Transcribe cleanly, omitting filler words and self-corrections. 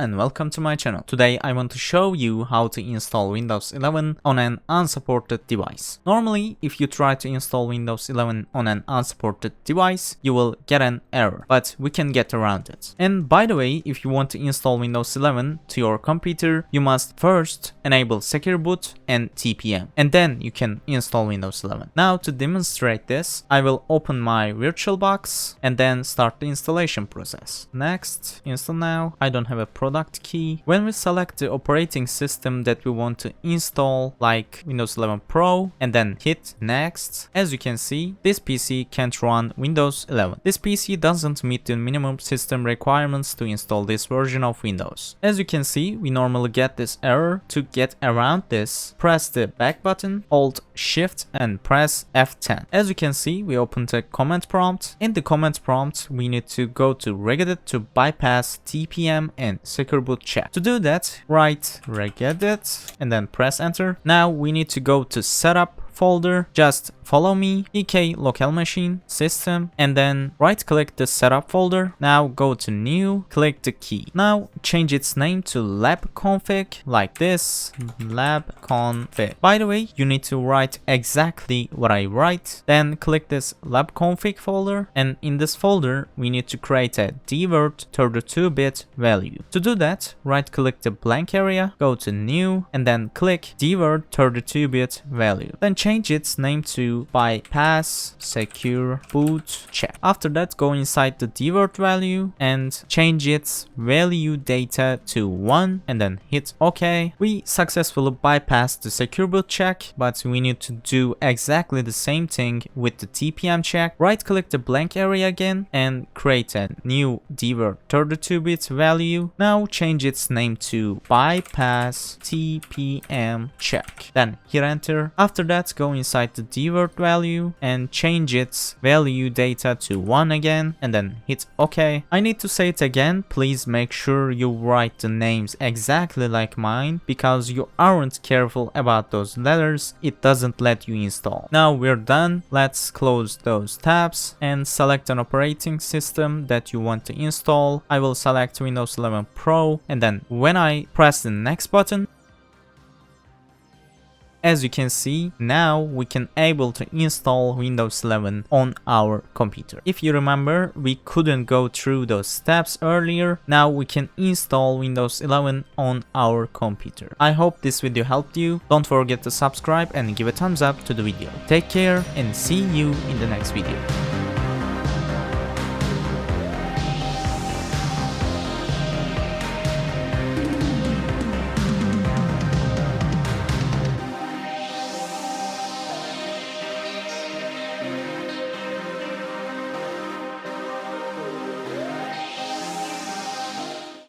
and welcome to my channel. Today I want to show you how to install Windows 11 on an unsupported device. Normally, if you try to install Windows 11 on an unsupported device, you will get an error, but we can get around it. And by the way, if you want to install Windows 11 to your computer, you must first enable Secure Boot and TPM, and then you can install Windows 11. Now to demonstrate this, I will open my VirtualBox and then start the installation process. Next, install now. I don't have a product key. When we select the operating system that we want to install, like Windows 11 Pro, and then hit next, as you can see, this PC can't run Windows 11. This PC doesn't meet the minimum system requirements to install this version of Windows. As you can see, we normally get this error. To get around this, press the back button, hold Shift and press F10. As you can see, we opened a command prompt. In the command prompt, we need to go to regedit to bypass TPM and secure boot check. To do that, write regedit and then press enter. Now we need to go to setup folder, just follow me, ek local machine system, and then right click the setup folder. Now go to new, click the key. Now change its name to lab config, like this, lab config. By the way, you need to write exactly what I write. Then click this lab config folder, and in this folder we need to create a dword 32-bit value. To do that, right click the blank area, go to new, and then click dword 32-bit value. Then change its name to bypass secure boot check. After that, go inside the dword value and change its value data to 1 and then hit OK. We successfully bypassed the secure boot check, but we need to do exactly the same thing with the TPM check. Right click the blank area again and create a new dword 32-bit value. Now change its name to bypass TPM check. Then hit enter. After that, go inside the dword value and change its value data to 1 again and then hit OK. I need to say it again, please make sure you write the names exactly like mine, because you aren't careful about those letters, it doesn't let you install. Now we're done. Let's close those tabs and select an operating system that you want to install. I will select Windows 11 Pro, and then when I press the next button, as you can see, now we can able to install Windows 11 on our computer. If you remember, we couldn't go through those steps earlier. Now we can install Windows 11 on our computer. I hope this video helped you. Don't forget to subscribe and give a thumbs up to the video. Take care and see you in the next video.